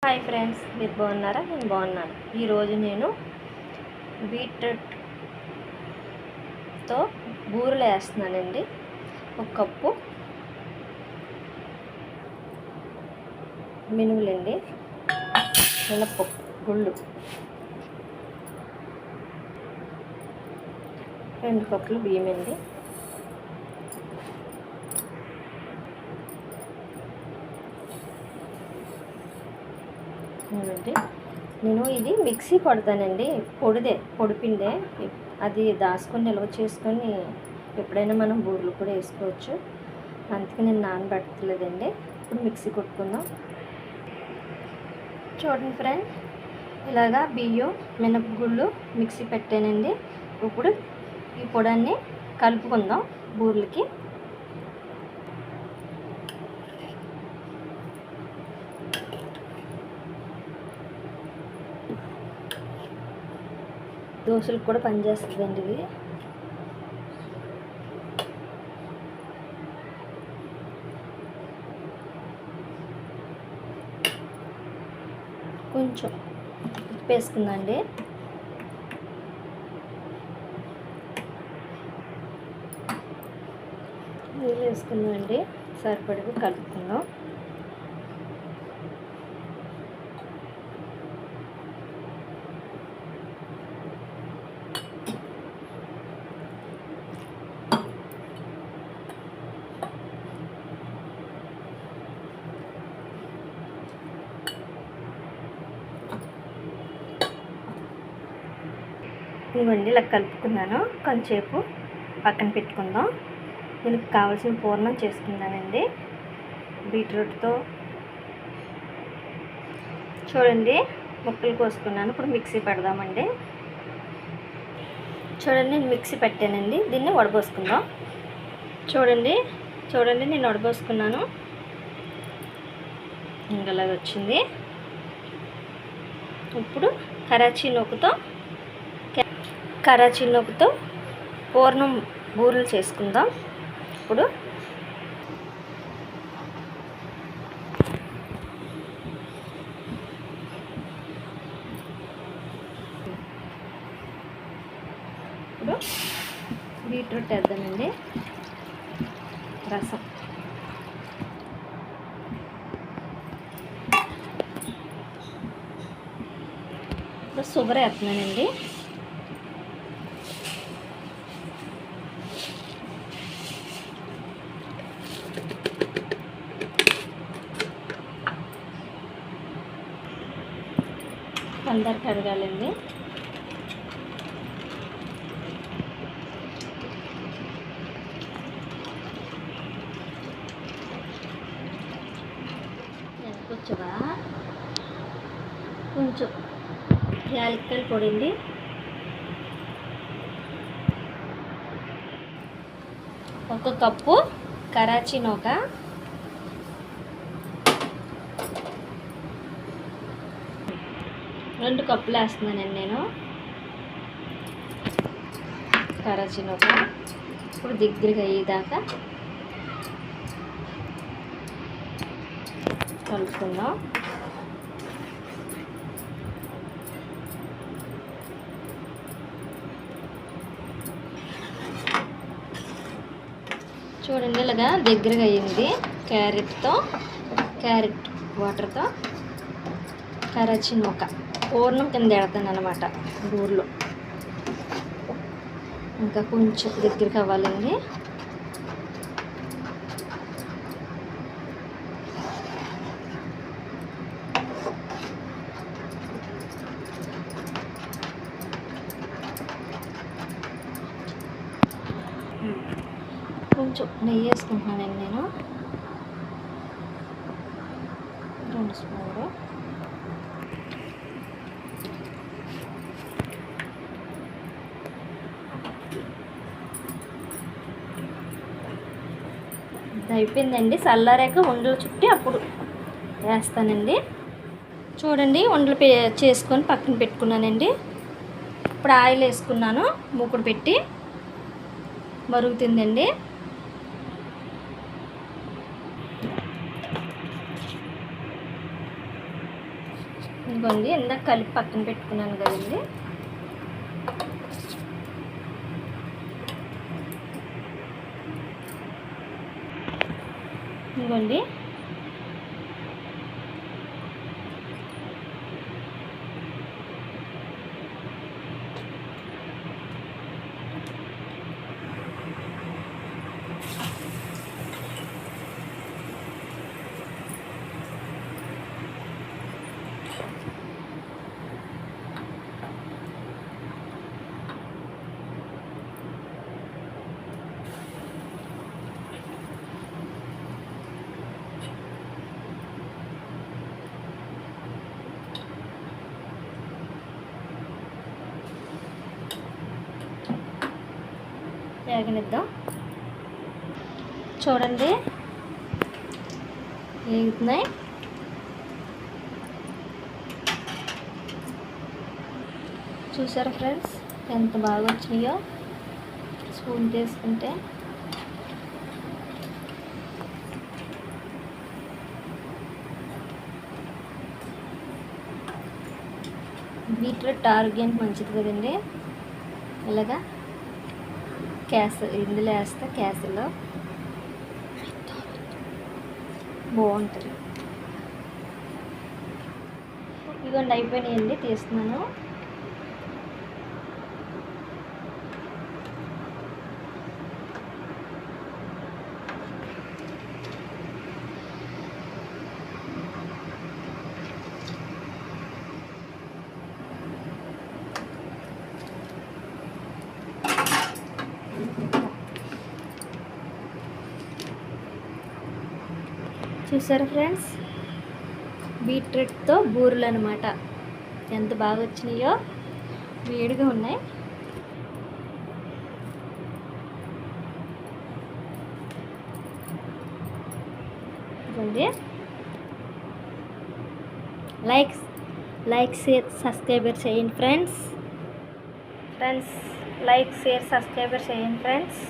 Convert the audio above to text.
Hi friends, మీరు బాగున్నారా? నేను బాగున్నాను. ఈరోజు నేను బీట్రూట్తో బూరెలు వేస్తున్నానండి. ఒక కప్పు మినుములండి, మినప్పప్పు గుళ్ళు, 2 కప్పులు బియ్యం అండి, నేను ఇది మిక్సీ పడతానండి. పొడిపిండే అది దాచుకొని నిల్వ చేసుకొని ఎప్పుడైనా మనం బూరెలు కూడా వేసుకోవచ్చు. అందుకే నేను నానబెట్టలేదండి. ఇప్పుడు మిక్సీ కొట్టుకుందాం. చూడండి ఫ్రెండ్, ఇలాగా బియ్యం మినపగుళ్ళు మిక్సీ పెట్టానండి. ఇప్పుడు ఈ పొడాన్ని కలుపుకుందాం బూరెలకి. దోశలకు కూడా పనిచేస్తుందండి ఇది. కొంచెం ఉప్పు వేసుకుందండి. నీళ్ళు వేసుకుందామండి, సరిపడగా కలుపుకుందాం. ఇవ్వండి, ఇలా కలుపుకున్నాను. కొంచెంసేపు పక్కన పెట్టుకుందాం. దీనికి కావాల్సిన పూర్ణం చేసుకుందానండి. బీట్రూట్తో చూడండి ముక్కలు కోసుకున్నాను. ఇప్పుడు మిక్సీ పెడదామండి. చూడండి, నేను మిక్సీ పెట్టానండి. దీన్ని వడబోసుకుందాం. చూడండి నేను వడబోసుకున్నాను. ఇంకలాగ వచ్చింది. ఇప్పుడు కరాచీ నూకతో పూర్ణం బూరెలు చేసుకుందాం. ఇప్పుడు బీట్రూట్ వేద్దామండి. రసం ఇప్పుడు షుగర్ వేస్తున్నానండి. పందరు కడగాలండి. కొంచెం యాలక్కాయలు పొడింది, ఒక కప్పు కరాచీ నూక, రెండు కప్పులు వేస్తున్నానండి నేను కరాచీ నూక. ఇప్పుడు దగ్గరగా అయ్యేదాకా కలుపుకుందాం. చూడండి, ఇలాగా దగ్గరగా అయ్యింది. క్యారెట్ వాటర్తో కరాచీ నూక పూర్ణం కింద ఎడతాను అన్నమాట బూరెలో. ఇంకా కొంచెం దగ్గరికి అవ్వాలండి. కొంచెం నెయ్యి వేసుకుంటున్నానండి నేను, 2 స్పూన్లు. అయిపోయిందండి. చల్లారాక ఉండలు చుట్టి అప్పుడు వేస్తానండి. చూడండి, ఉండలు చేసుకొని పక్కన పెట్టుకున్నానండి. ఇప్పుడు ఆయిల్ వేసుకున్నాను. మూకుడు పెట్టి మరుగుతుందండి. ఇదిగోండి ఇందాక కలిపి పక్కన పెట్టుకున్నాను కదండి, ఇదిగోండి వేగనిద్దాం. చూడండి వేగుతున్నాయి. చూసారా ఫ్రెండ్స్ ఎంత బాగా వచ్చినాయో స్పూన్ తీసుకుంటే. బీట్రూట్ ఆరోగ్యానికి మంచిది కదండి. ఇలాగా ఇందులో వేస్తే క్యాసులో బాగుంటుంది. ఇదిగోండి అయిపోయినాయండి, తీస్తున్నాను. చూసారా ఫ్రెండ్స్, బీట్రూట్తో బూరెలు అనమాట. ఎంత బాగా వచ్చినాయో, వేడిగా ఉన్నాయి. ఇదండి లైక్ షేర్ సబ్స్క్రైబర్ చేయండి ఫ్రెండ్స్. లైక్ షేర్ సబ్స్క్రైబర్ చేయండి ఫ్రెండ్స్.